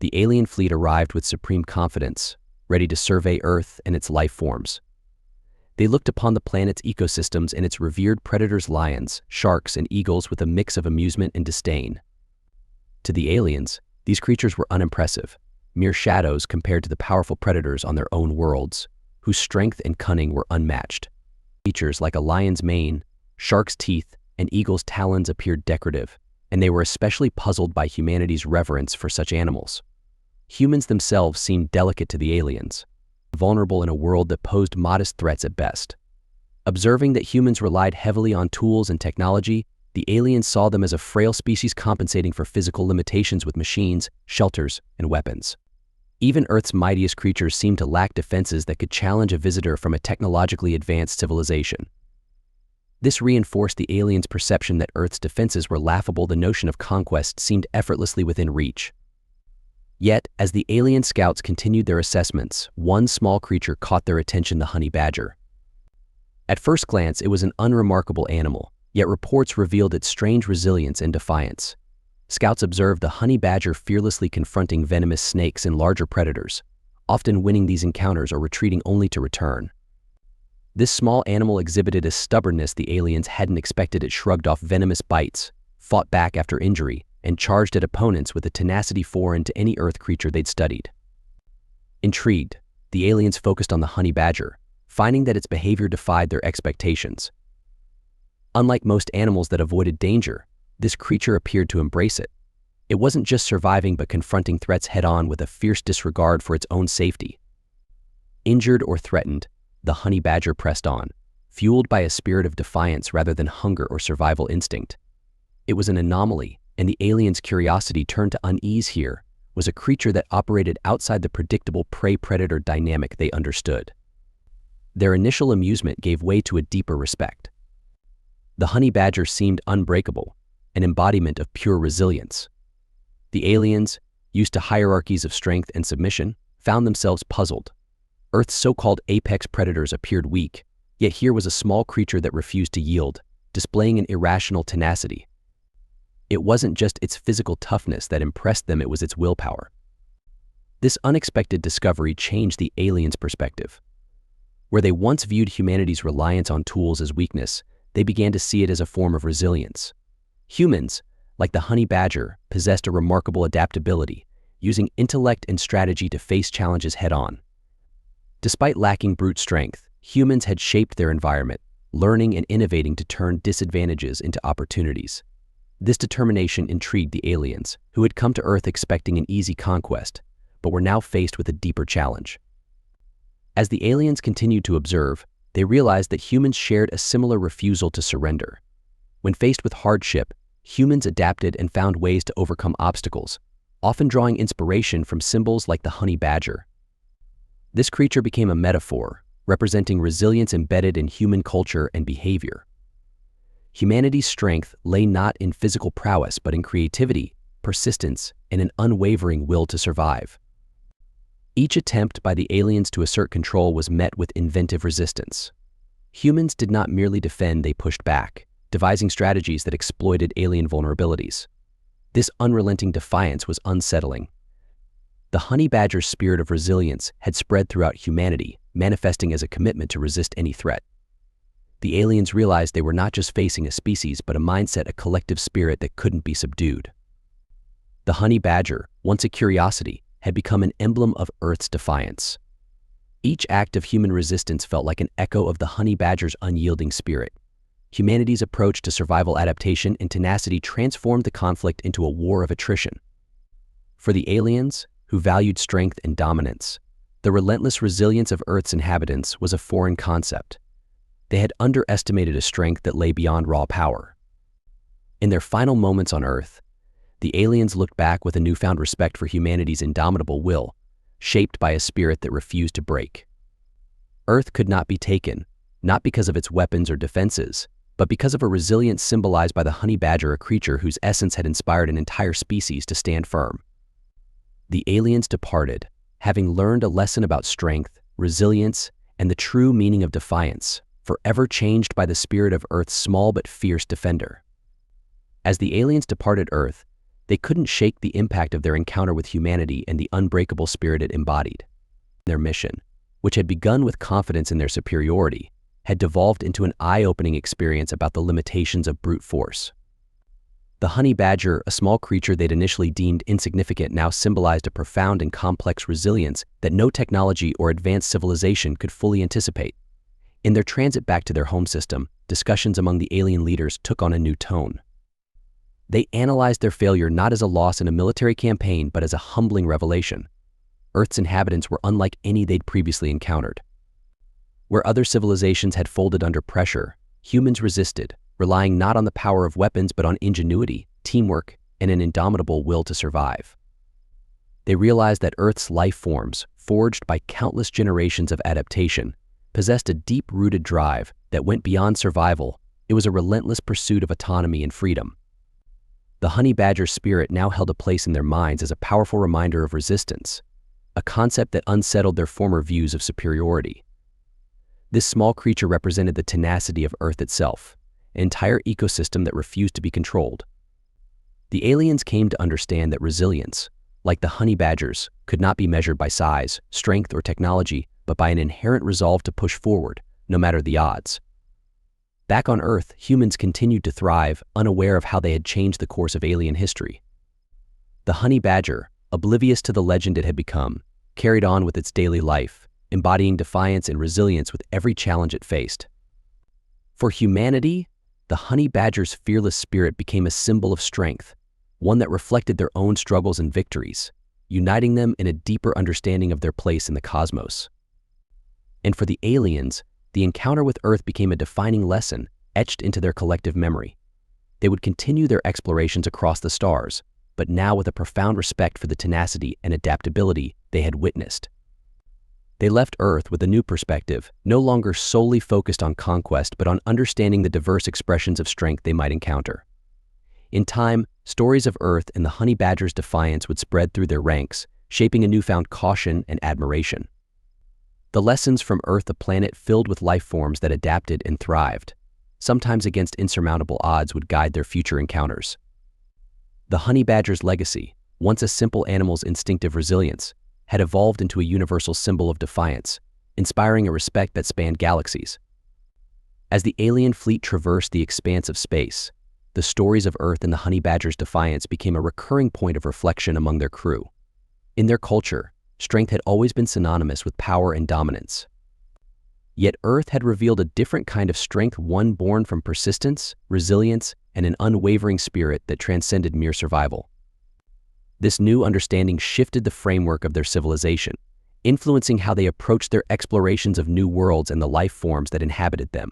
the alien fleet arrived with supreme confidence, ready to survey Earth and its life forms. They looked upon the planet's ecosystems and its revered predators, lions, sharks, and eagles, with a mix of amusement and disdain. To the aliens, these creatures were unimpressive, mere shadows compared to the powerful predators on their own worlds, whose strength and cunning were unmatched. Features like a lion's mane, shark's teeth, and eagle's talons appeared decorative, and they were especially puzzled by humanity's reverence for such animals. Humans themselves seemed delicate to the aliens, vulnerable in a world that posed modest threats at best. Observing that humans relied heavily on tools and technology, the aliens saw them as a frail species compensating for physical limitations with machines, shelters, and weapons. Even Earth's mightiest creatures seemed to lack defenses that could challenge a visitor from a technologically advanced civilization. This reinforced the aliens' perception that Earth's defenses were laughable. The notion of conquest seemed effortlessly within reach. Yet, as the alien scouts continued their assessments, one small creature caught their attention: the honey badger. At first glance, it was an unremarkable animal, yet reports revealed its strange resilience and defiance. Scouts observed the honey badger fearlessly confronting venomous snakes and larger predators, often winning these encounters or retreating only to return. This small animal exhibited a stubbornness the aliens hadn't expected. It shrugged off venomous bites, fought back after injury, and charged at opponents with a tenacity foreign to any Earth creature they'd studied. Intrigued, the aliens focused on the honey badger, finding that its behavior defied their expectations. Unlike most animals that avoided danger, this creature appeared to embrace it. It wasn't just surviving but confronting threats head-on with a fierce disregard for its own safety. Injured or threatened, the honey badger pressed on, fueled by a spirit of defiance rather than hunger or survival instinct. It was an anomaly, and the aliens' curiosity turned to unease. Here was a creature that operated outside the predictable prey-predator dynamic they understood. Their initial amusement gave way to a deeper respect. The honey badger seemed unbreakable, an embodiment of pure resilience. The aliens, used to hierarchies of strength and submission, found themselves puzzled. Earth's so-called apex predators appeared weak, yet here was a small creature that refused to yield, displaying an irrational tenacity. It wasn't just its physical toughness that impressed them, it was its willpower. This unexpected discovery changed the aliens' perspective. Where they once viewed humanity's reliance on tools as weakness, they began to see it as a form of resilience. Humans, like the honey badger, possessed a remarkable adaptability, using intellect and strategy to face challenges head-on. Despite lacking brute strength, humans had shaped their environment, learning and innovating to turn disadvantages into opportunities. This determination intrigued the aliens, who had come to Earth expecting an easy conquest, but were now faced with a deeper challenge. As the aliens continued to observe, they realized that humans shared a similar refusal to surrender. When faced with hardship, humans adapted and found ways to overcome obstacles, often drawing inspiration from symbols like the honey badger. This creature became a metaphor, representing resilience embedded in human culture and behavior. Humanity's strength lay not in physical prowess but in creativity, persistence, and an unwavering will to survive. Each attempt by the aliens to assert control was met with inventive resistance. Humans did not merely defend, they pushed back, devising strategies that exploited alien vulnerabilities. This unrelenting defiance was unsettling. The honey badger's spirit of resilience had spread throughout humanity, manifesting as a commitment to resist any threat. The aliens realized they were not just facing a species but a mindset, a collective spirit that couldn't be subdued. The honey badger, once a curiosity, had become an emblem of Earth's defiance. Each act of human resistance felt like an echo of the honey badger's unyielding spirit. Humanity's approach to survival, adaptation, and tenacity transformed the conflict into a war of attrition. For the aliens, who valued strength and dominance, the relentless resilience of Earth's inhabitants was a foreign concept. They had underestimated a strength that lay beyond raw power. In their final moments on Earth, the aliens looked back with a newfound respect for humanity's indomitable will, shaped by a spirit that refused to break. Earth could not be taken, not because of its weapons or defenses, but because of a resilience symbolized by the honey badger, a creature whose essence had inspired an entire species to stand firm. The aliens departed, having learned a lesson about strength, resilience, and the true meaning of defiance, forever changed by the spirit of Earth's small but fierce defender. As the aliens departed Earth, They couldn't shake the impact of their encounter with humanity and the unbreakable spirit it embodied. Their mission, which had begun with confidence in their superiority, had devolved into an eye-opening experience about the limitations of brute force. The honey badger, a small creature they'd initially deemed insignificant, now symbolized a profound and complex resilience that no technology or advanced civilization could fully anticipate. In their transit back to their home system, discussions among the alien leaders took on a new tone. They analyzed their failure not as a loss in a military campaign, but as a humbling revelation. Earth's inhabitants were unlike any they'd previously encountered. Where other civilizations had folded under pressure, humans resisted, relying not on the power of weapons but on ingenuity, teamwork, and an indomitable will to survive. They realized that Earth's life forms, forged by countless generations of adaptation, possessed a deep-rooted drive that went beyond survival. It was a relentless pursuit of autonomy and freedom. The honey badger's spirit now held a place in their minds as a powerful reminder of resistance, a concept that unsettled their former views of superiority. This small creature represented the tenacity of Earth itself, an entire ecosystem that refused to be controlled. The aliens came to understand that resilience, like the honey badgers, could not be measured by size, strength, or technology, but by an inherent resolve to push forward, no matter the odds. Back on Earth, humans continued to thrive, unaware of how they had changed the course of alien history. The honey badger, oblivious to the legend it had become, carried on with its daily life, embodying defiance and resilience with every challenge it faced. For humanity, the honey badger's fearless spirit became a symbol of strength, one that reflected their own struggles and victories, uniting them in a deeper understanding of their place in the cosmos. And for the aliens, the encounter with Earth became a defining lesson etched into their collective memory. They would continue their explorations across the stars, but now with a profound respect for the tenacity and adaptability they had witnessed. They left Earth with a new perspective, no longer solely focused on conquest, but on understanding the diverse expressions of strength they might encounter. In time, stories of Earth and the honey badger's defiance would spread through their ranks, shaping a newfound caution and admiration. The lessons from Earth, a planet filled with life forms that adapted and thrived, sometimes against insurmountable odds, would guide their future encounters. The honey badger's legacy, once a simple animal's instinctive resilience, had evolved into a universal symbol of defiance, inspiring a respect that spanned galaxies. As the alien fleet traversed the expanse of space, the stories of Earth and the honey badger's defiance became a recurring point of reflection among their crew. In their culture, strength had always been synonymous with power and dominance. Yet Earth had revealed a different kind of strength, one born from persistence, resilience, and an unwavering spirit that transcended mere survival. This new understanding shifted the framework of their civilization, influencing how they approached their explorations of new worlds and the life forms that inhabited them.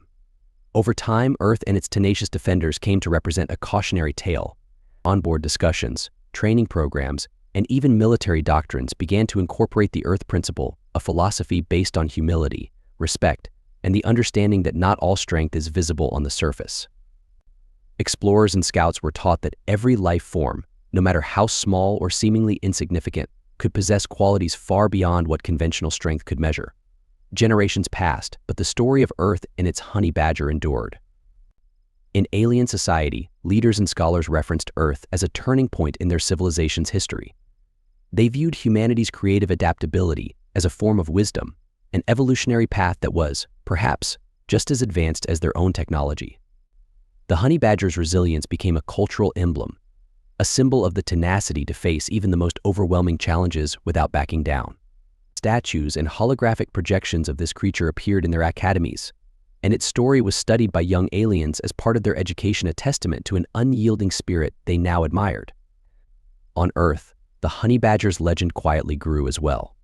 Over time, Earth and its tenacious defenders came to represent a cautionary tale. Onboard discussions, training programs, and even military doctrines began to incorporate the Earth principle, a philosophy based on humility, respect, and the understanding that not all strength is visible on the surface. Explorers and scouts were taught that every life form, no matter how small or seemingly insignificant, could possess qualities far beyond what conventional strength could measure. Generations passed, but the story of Earth and its honey badger endured. In alien society, leaders and scholars referenced Earth as a turning point in their civilization's history. They viewed humanity's creative adaptability as a form of wisdom, an evolutionary path that was, perhaps, just as advanced as their own technology. The honey badger's resilience became a cultural emblem, a symbol of the tenacity to face even the most overwhelming challenges without backing down. Statues and holographic projections of this creature appeared in their academies, and its story was studied by young aliens as part of their education, a testament to an unyielding spirit they now admired. On Earth, the honey badger's legend quietly grew as well.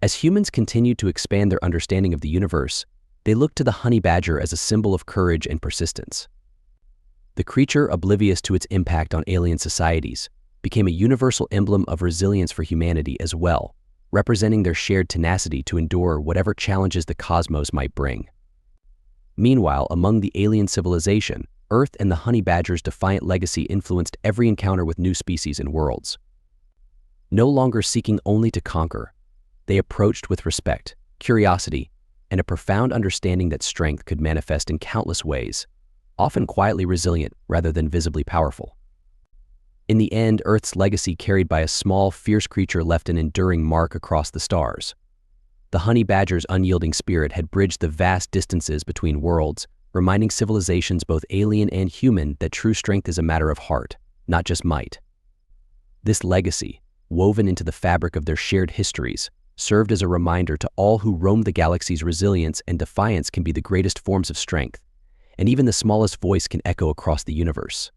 As humans continued to expand their understanding of the universe, they looked to the honey badger as a symbol of courage and persistence. The creature, oblivious to its impact on alien societies, became a universal emblem of resilience for humanity as well, representing their shared tenacity to endure whatever challenges the cosmos might bring. Meanwhile, among the alien civilization, Earth and the honey badger's defiant legacy influenced every encounter with new species and worlds. No longer seeking only to conquer, they approached with respect, curiosity, and a profound understanding that strength could manifest in countless ways, often quietly resilient rather than visibly powerful. In the end, Earth's legacy carried by a small, fierce creature left an enduring mark across the stars. The honey badger's unyielding spirit had bridged the vast distances between worlds, reminding civilizations both alien and human that true strength is a matter of heart, not just might. This legacy, woven into the fabric of their shared histories, served as a reminder to all who roam the galaxy's resilience and defiance can be the greatest forms of strength, and even the smallest voice can echo across the universe.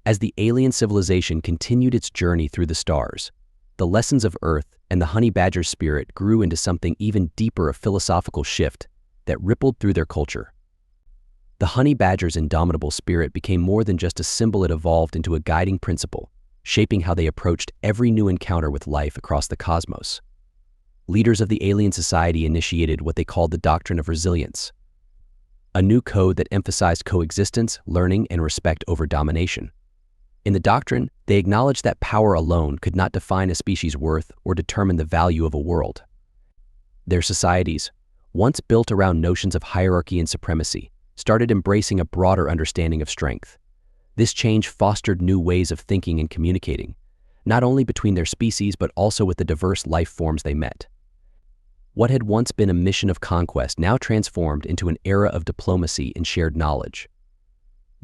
As the alien civilization continued its journey through the stars, the lessons of Earth and the honey badger's spirit grew into something even deeper, a philosophical shift that rippled through their culture. The honey badger's indomitable spirit became more than just a symbol. It evolved into a guiding principle, shaping how they approached every new encounter with life across the cosmos. Leaders of the alien society initiated what they called the doctrine of resilience, a new code that emphasized coexistence, learning, and respect over domination. In the doctrine, they acknowledged that power alone could not define a species' worth or determine the value of a world. Their societies, once built around notions of hierarchy and supremacy, started embracing a broader understanding of strength. This change fostered new ways of thinking and communicating, not only between their species but also with the diverse life forms they met. What had once been a mission of conquest now transformed into an era of diplomacy and shared knowledge.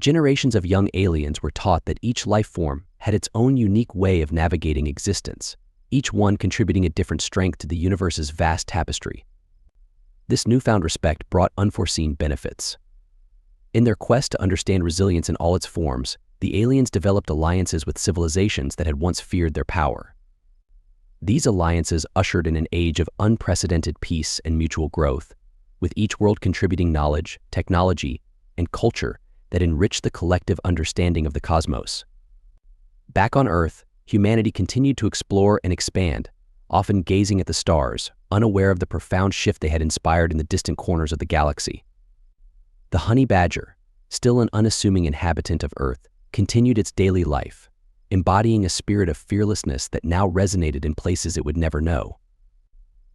Generations of young aliens were taught that each life form had its own unique way of navigating existence, each one contributing a different strength to the universe's vast tapestry. This newfound respect brought unforeseen benefits. In their quest to understand resilience in all its forms, the aliens developed alliances with civilizations that had once feared their power. These alliances ushered in an age of unprecedented peace and mutual growth, with each world contributing knowledge, technology, and culture that enriched the collective understanding of the cosmos. Back on Earth, humanity continued to explore and expand, often gazing at the stars, unaware of the profound shift they had inspired in the distant corners of the galaxy. The honey badger, still an unassuming inhabitant of Earth, continued its daily life, embodying a spirit of fearlessness that now resonated in places it would never know.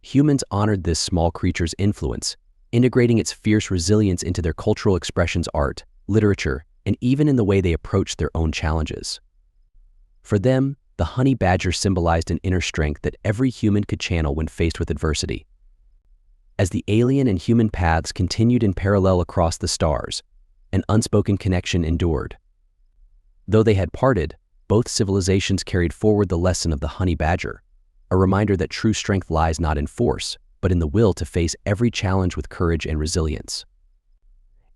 Humans honored this small creature's influence, integrating its fierce resilience into their cultural expressions, art, literature, and even in the way they approached their own challenges. For them, the honey badger symbolized an inner strength that every human could channel when faced with adversity. As the alien and human paths continued in parallel across the stars, an unspoken connection endured. Though they had parted, both civilizations carried forward the lesson of the honey badger, a reminder that true strength lies not in force, but in the will to face every challenge with courage and resilience.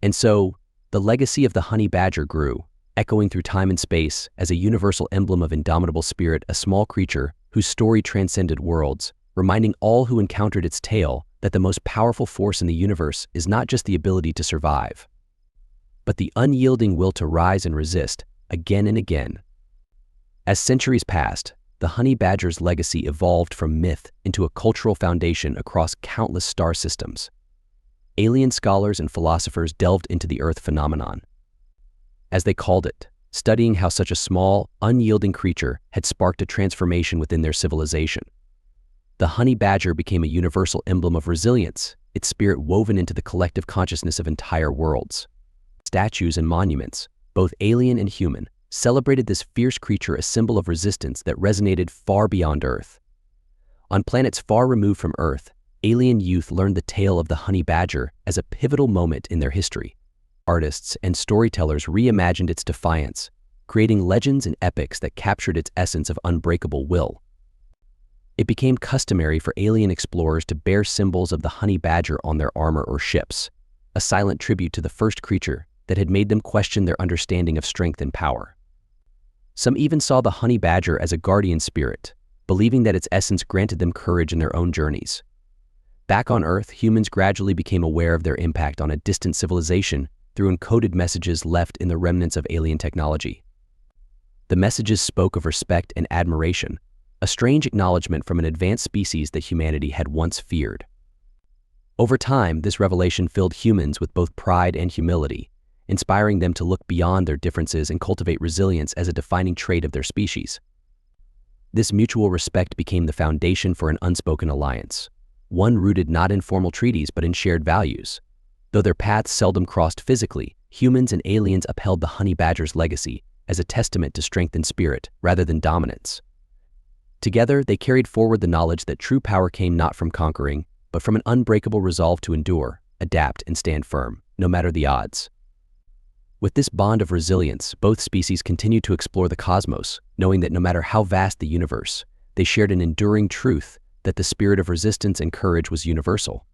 And so, the legacy of the honey badger grew, echoing through time and space as a universal emblem of indomitable spirit, a small creature whose story transcended worlds, reminding all who encountered its tale that the most powerful force in the universe is not just the ability to survive, but the unyielding will to rise and resist, again and again. As centuries passed, the honey badger's legacy evolved from myth into a cultural foundation across countless star systems. Alien scholars and philosophers delved into the Earth phenomenon, as they called it, studying how such a small, unyielding creature had sparked a transformation within their civilization. The honey badger became a universal emblem of resilience, its spirit woven into the collective consciousness of entire worlds. Statues and monuments, both alien and human, celebrated this fierce creature, a symbol of resistance that resonated far beyond Earth. On planets far removed from Earth, alien youth learned the tale of the honey badger as a pivotal moment in their history. Artists and storytellers reimagined its defiance, creating legends and epics that captured its essence of unbreakable will. It became customary for alien explorers to bear symbols of the honey badger on their armor or ships, a silent tribute to the first creature that had made them question their understanding of strength and power. Some even saw the honey badger as a guardian spirit, believing that its essence granted them courage in their own journeys. Back on Earth, humans gradually became aware of their impact on a distant civilization through encoded messages left in the remnants of alien technology. The messages spoke of respect and admiration, a strange acknowledgement from an advanced species that humanity had once feared. Over time, this revelation filled humans with both pride and humility, inspiring them to look beyond their differences and cultivate resilience as a defining trait of their species. This mutual respect became the foundation for an unspoken alliance, one rooted not in formal treaties but in shared values. Though their paths seldom crossed physically, humans and aliens upheld the honey badger's legacy as a testament to strength and spirit rather than dominance. Together, they carried forward the knowledge that true power came not from conquering, but from an unbreakable resolve to endure, adapt, and stand firm, no matter the odds. With this bond of resilience, both species continued to explore the cosmos, knowing that no matter how vast the universe, they shared an enduring truth that the spirit of resistance and courage was universal.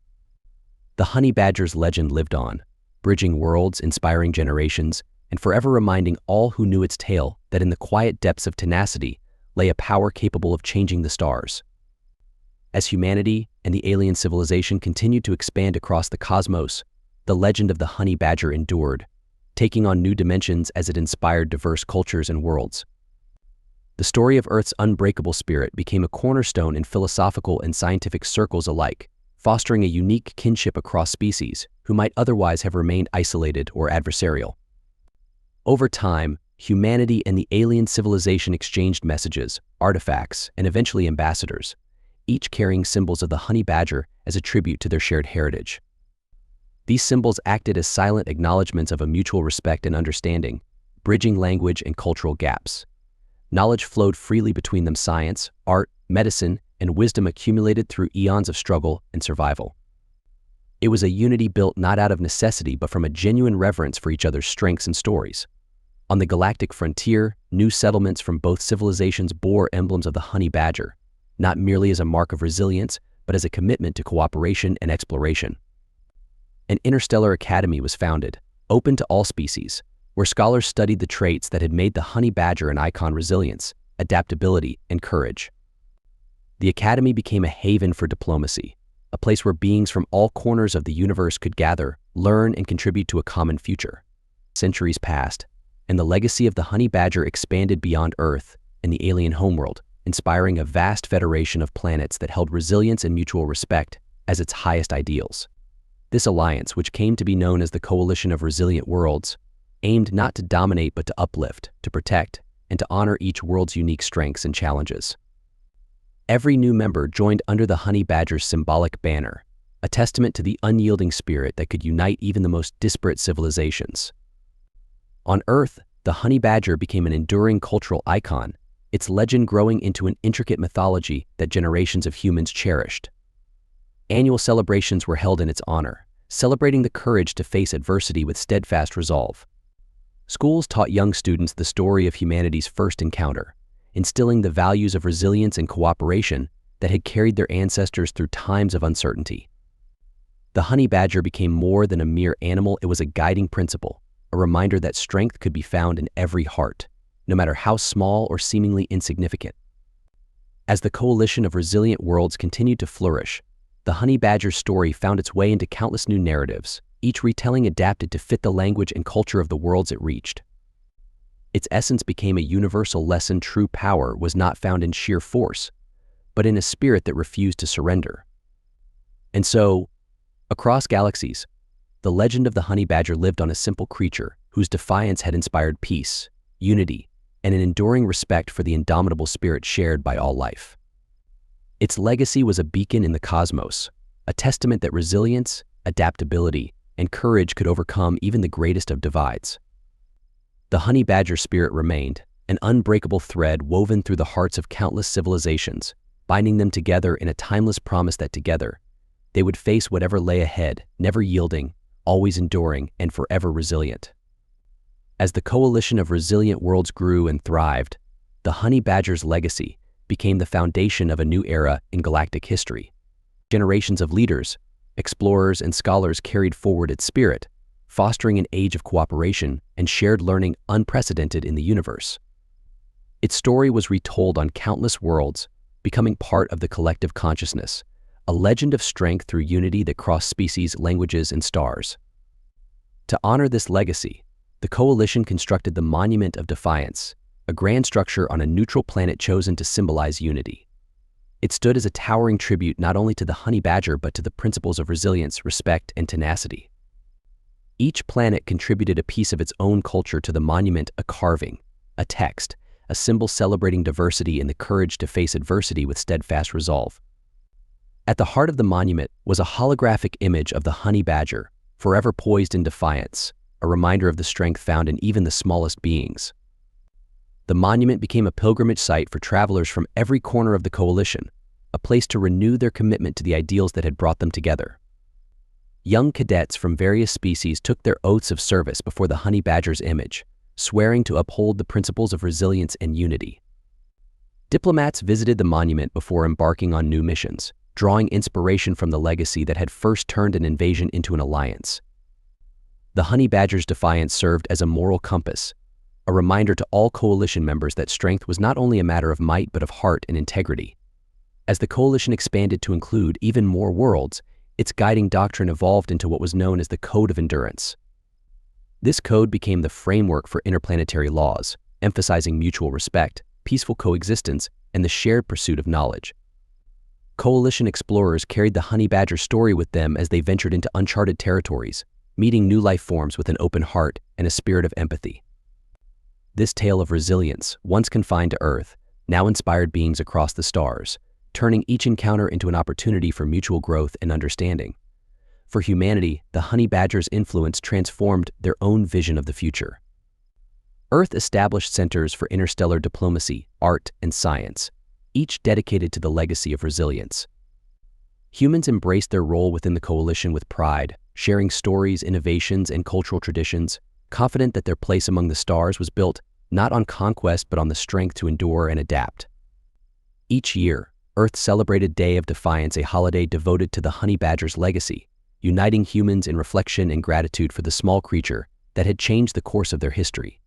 The honey badger's legend lived on, bridging worlds, inspiring generations, and forever reminding all who knew its tale that in the quiet depths of tenacity lay a power capable of changing the stars. As humanity and the alien civilization continued to expand across the cosmos, the legend of the honey badger endured, taking on new dimensions as it inspired diverse cultures and worlds. The story of Earth's unbreakable spirit became a cornerstone in philosophical and scientific circles alike, fostering a unique kinship across species who might otherwise have remained isolated or adversarial. Over time, humanity and the alien civilization exchanged messages, artifacts, and eventually ambassadors, each carrying symbols of the honey badger as a tribute to their shared heritage. These symbols acted as silent acknowledgments of a mutual respect and understanding, bridging language and cultural gaps. Knowledge flowed freely between them: science, art, medicine, and wisdom accumulated through eons of struggle and survival. It was a unity built not out of necessity but from a genuine reverence for each other's strengths and stories. On the galactic frontier, new settlements from both civilizations bore emblems of the honey badger, not merely as a mark of resilience, but as a commitment to cooperation and exploration. An interstellar academy was founded, open to all species, where scholars studied the traits that had made the honey badger an icon: resilience, adaptability, and courage. The academy became a haven for diplomacy, a place where beings from all corners of the universe could gather, learn, and contribute to a common future. Centuries passed, and the legacy of the honey badger expanded beyond Earth and the alien homeworld, inspiring a vast federation of planets that held resilience and mutual respect as its highest ideals. This alliance, which came to be known as the Coalition of Resilient Worlds, aimed not to dominate but to uplift, to protect, and to honor each world's unique strengths and challenges. Every new member joined under the honey badger's symbolic banner, a testament to the unyielding spirit that could unite even the most disparate civilizations. On Earth, the honey badger became an enduring cultural icon, its legend growing into an intricate mythology that generations of humans cherished. Annual celebrations were held in its honor, celebrating the courage to face adversity with steadfast resolve. Schools taught young students the story of humanity's first encounter, instilling the values of resilience and cooperation that had carried their ancestors through times of uncertainty. The honey badger became more than a mere animal; it was a guiding principle, a reminder that strength could be found in every heart, no matter how small or seemingly insignificant. As the Coalition of Resilient Worlds continued to flourish, the honey badger's story found its way into countless new narratives, each retelling adapted to fit the language and culture of the worlds it reached. Its essence became a universal lesson: true power was not found in sheer force, but in a spirit that refused to surrender. And so, across galaxies, the legend of the honey badger lived on: a simple creature whose defiance had inspired peace, unity, and an enduring respect for the indomitable spirit shared by all life. Its legacy was a beacon in the cosmos, a testament that resilience, adaptability, and courage could overcome even the greatest of divides. The honey badger spirit remained, an unbreakable thread woven through the hearts of countless civilizations, binding them together in a timeless promise that together, they would face whatever lay ahead, never yielding, always enduring, and forever resilient. As the Coalition of Resilient Worlds grew and thrived, the honey badger's legacy became the foundation of a new era in galactic history. Generations of leaders, explorers, and scholars carried forward its spirit, fostering an age of cooperation and shared learning unprecedented in the universe. Its story was retold on countless worlds, becoming part of the collective consciousness, a legend of strength through unity that crossed species, languages, and stars. To honor this legacy, the Coalition constructed the Monument of Defiance, a grand structure on a neutral planet chosen to symbolize unity. It stood as a towering tribute not only to the honey badger but to the principles of resilience, respect, and tenacity. Each planet contributed a piece of its own culture to the monument: a carving, a text, a symbol celebrating diversity and the courage to face adversity with steadfast resolve. At the heart of the monument was a holographic image of the honey badger, forever poised in defiance, a reminder of the strength found in even the smallest beings. The monument became a pilgrimage site for travelers from every corner of the coalition, a place to renew their commitment to the ideals that had brought them together. Young cadets from various species took their oaths of service before the honey badger's image, swearing to uphold the principles of resilience and unity. Diplomats visited the monument before embarking on new missions, drawing inspiration from the legacy that had first turned an invasion into an alliance. The honey badger's defiance served as a moral compass, a reminder to all coalition members that strength was not only a matter of might but of heart and integrity. As the coalition expanded to include even more worlds, its guiding doctrine evolved into what was known as the Code of Endurance. This code became the framework for interplanetary laws, emphasizing mutual respect, peaceful coexistence, and the shared pursuit of knowledge. Coalition explorers carried the honey badger story with them as they ventured into uncharted territories, meeting new life forms with an open heart and a spirit of empathy. This tale of resilience, once confined to Earth, now inspired beings across the stars, turning each encounter into an opportunity for mutual growth and understanding. For humanity, the honey badger's influence transformed their own vision of the future. Earth established centers for interstellar diplomacy, art, and science, each dedicated to the legacy of resilience. Humans embraced their role within the coalition with pride, sharing stories, innovations, and cultural traditions, confident that their place among the stars was built not on conquest but on the strength to endure and adapt. Each year, Earth celebrated Day of Defiance, a holiday devoted to the honey badger's legacy, uniting humans in reflection and gratitude for the small creature that had changed the course of their history.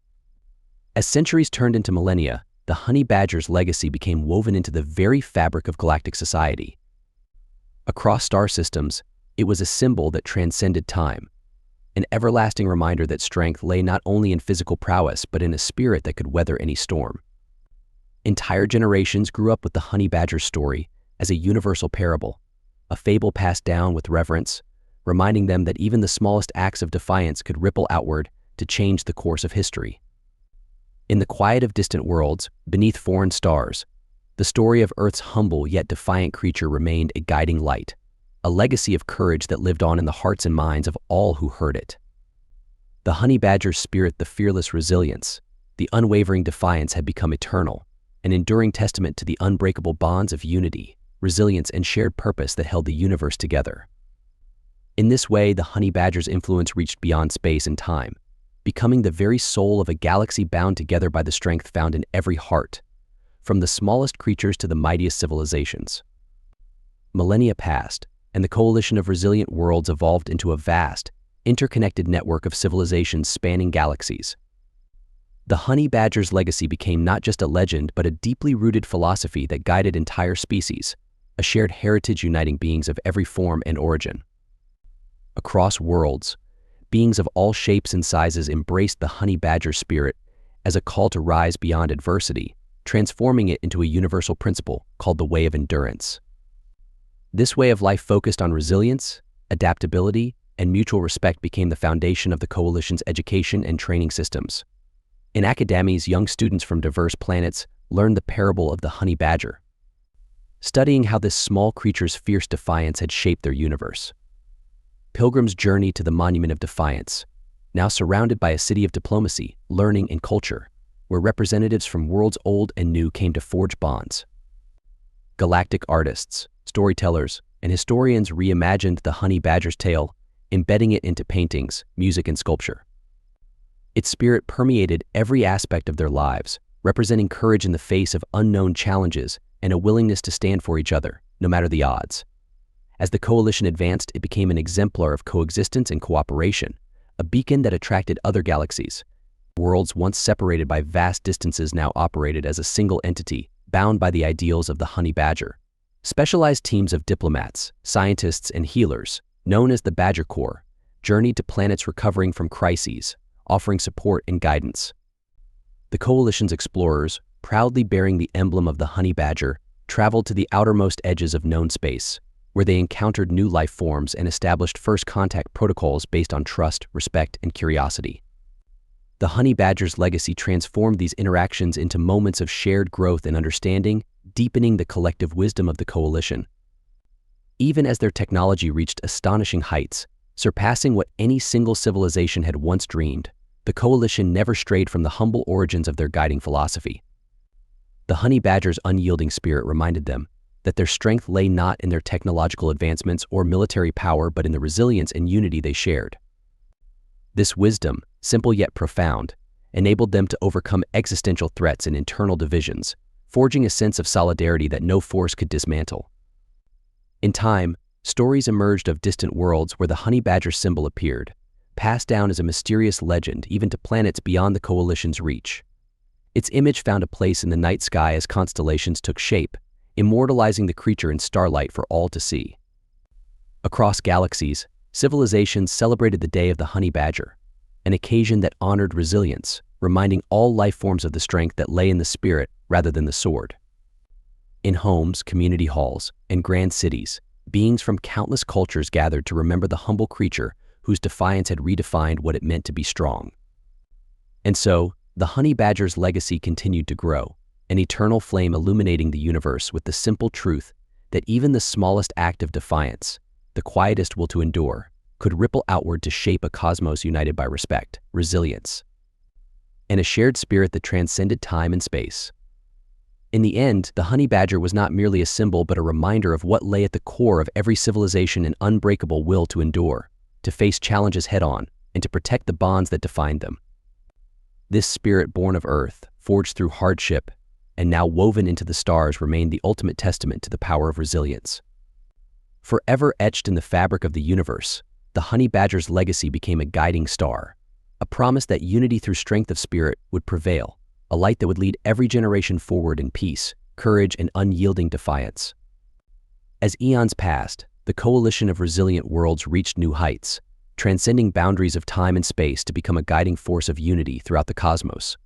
As centuries turned into millennia, the honey badger's legacy became woven into the very fabric of galactic society. Across star systems, it was a symbol that transcended time, an everlasting reminder that strength lay not only in physical prowess but in a spirit that could weather any storm. Entire generations grew up with the honey badger's story as a universal parable, a fable passed down with reverence, reminding them that even the smallest acts of defiance could ripple outward to change the course of history. In the quiet of distant worlds, beneath foreign stars, the story of Earth's humble yet defiant creature remained a guiding light, a legacy of courage that lived on in the hearts and minds of all who heard it. The honey badger's spirit, the fearless resilience, the unwavering defiance had become eternal, an enduring testament to the unbreakable bonds of unity, resilience, and shared purpose that held the universe together. In this way, the honey badger's influence reached beyond space and time, becoming the very soul of a galaxy bound together by the strength found in every heart, from the smallest creatures to the mightiest civilizations. Millennia passed, and the coalition of resilient worlds evolved into a vast, interconnected network of civilizations spanning galaxies. The honey badger's legacy became not just a legend but a deeply rooted philosophy that guided entire species, a shared heritage uniting beings of every form and origin. Across worlds, beings of all shapes and sizes embraced the honey badger spirit as a call to rise beyond adversity, transforming it into a universal principle called the way of endurance. This way of life focused on resilience, adaptability, and mutual respect became the foundation of the coalition's education and training systems. In academies, young students from diverse planets learned the parable of the honey badger, studying how this small creature's fierce defiance had shaped their universe. Pilgrims journeyed to the Monument of Defiance, now surrounded by a city of diplomacy, learning, and culture, where representatives from worlds old and new came to forge bonds. Galactic artists, storytellers, and historians reimagined the honey badger's tale, embedding it into paintings, music, and sculpture. Its spirit permeated every aspect of their lives, representing courage in the face of unknown challenges and a willingness to stand for each other, no matter the odds. As the coalition advanced, it became an exemplar of coexistence and cooperation, a beacon that attracted other galaxies. Worlds once separated by vast distances now operated as a single entity, bound by the ideals of the honey badger. Specialized teams of diplomats, scientists, and healers, known as the Badger Corps, journeyed to planets recovering from crises, offering support and guidance. The coalition's explorers, proudly bearing the emblem of the honey badger, traveled to the outermost edges of known space, where they encountered new life forms and established first contact protocols based on trust, respect, and curiosity. The honey badger's legacy transformed these interactions into moments of shared growth and understanding, deepening the collective wisdom of the coalition. Even as their technology reached astonishing heights, surpassing what any single civilization had once dreamed, the coalition never strayed from the humble origins of their guiding philosophy. The honey badger's unyielding spirit reminded them that their strength lay not in their technological advancements or military power but in the resilience and unity they shared. This wisdom, simple yet profound, enabled them to overcome existential threats and internal divisions, forging a sense of solidarity that no force could dismantle. In time, stories emerged of distant worlds where the honey badger symbol appeared, passed down as a mysterious legend even to planets beyond the coalition's reach. Its image found a place in the night sky as constellations took shape, immortalizing the creature in starlight for all to see. Across galaxies, civilizations celebrated the Day of the Honey Badger, an occasion that honored resilience, reminding all life forms of the strength that lay in the spirit rather than the sword. In homes, community halls, and grand cities, beings from countless cultures gathered to remember the humble creature whose defiance had redefined what it meant to be strong. And so, the honey badger's legacy continued to grow, an eternal flame illuminating the universe with the simple truth that even the smallest act of defiance, the quietest will to endure, could ripple outward to shape a cosmos united by respect, resilience, and a shared spirit that transcended time and space. In the end, the honey badger was not merely a symbol but a reminder of what lay at the core of every civilization: an unbreakable will to endure, to face challenges head-on, and to protect the bonds that defined them. This spirit born of Earth, forged through hardship, and now woven into the stars remained the ultimate testament to the power of resilience. Forever etched in the fabric of the universe, the honey badger's legacy became a guiding star, a promise that unity through strength of spirit would prevail, a light that would lead every generation forward in peace, courage, and unyielding defiance. As eons passed, the coalition of resilient worlds reached new heights, transcending boundaries of time and space to become a guiding force of unity throughout the cosmos.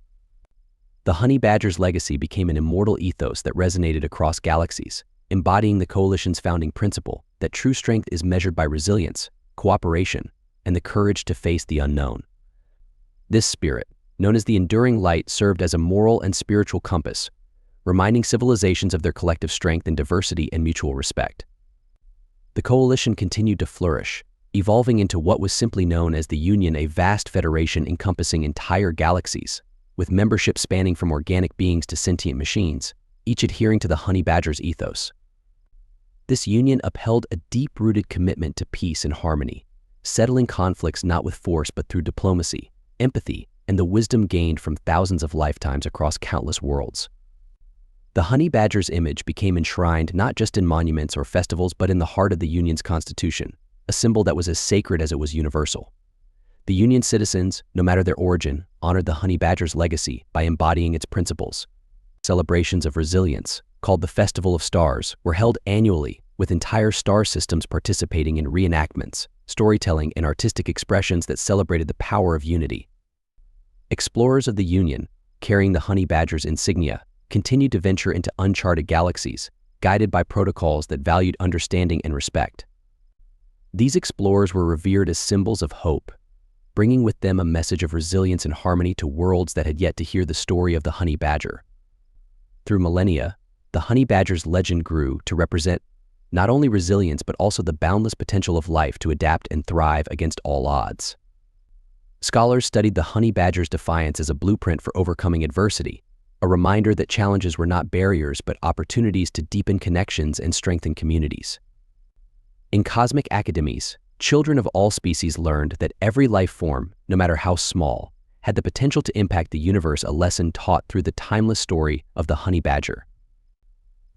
The honey badger's legacy became an immortal ethos that resonated across galaxies, embodying the coalition's founding principle that true strength is measured by resilience, cooperation, and the courage to face the unknown. This spirit, known as the enduring light, served as a moral and spiritual compass, reminding civilizations of their collective strength in diversity and mutual respect. The coalition continued to flourish, evolving into what was simply known as the Union, a vast federation encompassing entire galaxies, with membership spanning from organic beings to sentient machines, each adhering to the honey badger's ethos. This union upheld a deep-rooted commitment to peace and harmony, settling conflicts not with force but through diplomacy, empathy, and the wisdom gained from thousands of lifetimes across countless worlds. The honey badger's image became enshrined not just in monuments or festivals but in the heart of the Union's constitution, a symbol that was as sacred as it was universal. The Union citizens, no matter their origin, honored the honey badger's legacy by embodying its principles. Celebrations of resilience, called the Festival of Stars, were held annually, with entire star systems participating in reenactments, storytelling, and artistic expressions that celebrated the power of unity. Explorers of the Union, carrying the honey badger's insignia, continued to venture into uncharted galaxies, guided by protocols that valued understanding and respect. These explorers were revered as symbols of hope, bringing with them a message of resilience and harmony to worlds that had yet to hear the story of the honey badger. Through millennia, the honey badger's legend grew to represent not only resilience but also the boundless potential of life to adapt and thrive against all odds. Scholars studied the honey badger's defiance as a blueprint for overcoming adversity, a reminder that challenges were not barriers but opportunities to deepen connections and strengthen communities. In cosmic academies, children of all species learned that every life form, no matter how small, had the potential to impact the universe, a lesson taught through the timeless story of the honey badger.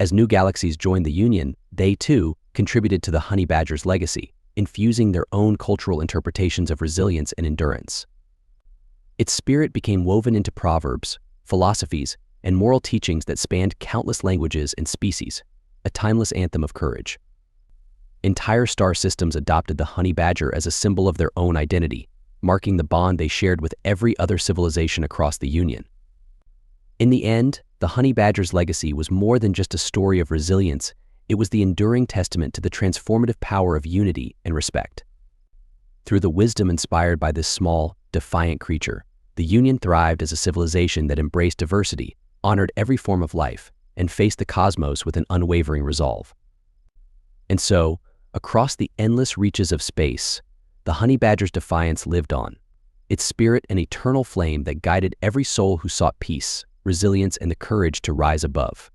As new galaxies joined the Union, they too contributed to the honey badger's legacy, infusing their own cultural interpretations of resilience and endurance. Its spirit became woven into proverbs, philosophies, and moral teachings that spanned countless languages and species, a timeless anthem of courage. Entire star systems adopted the honey badger as a symbol of their own identity, marking the bond they shared with every other civilization across the Union. In the end, the honey badger's legacy was more than just a story of resilience. It was the enduring testament to the transformative power of unity and respect. Through the wisdom inspired by this small, defiant creature, the Union thrived as a civilization that embraced diversity, honored every form of life, and faced the cosmos with an unwavering resolve. And so, across the endless reaches of space, the honey badger's defiance lived on, its spirit an eternal flame that guided every soul who sought peace, resilience, and the courage to rise above.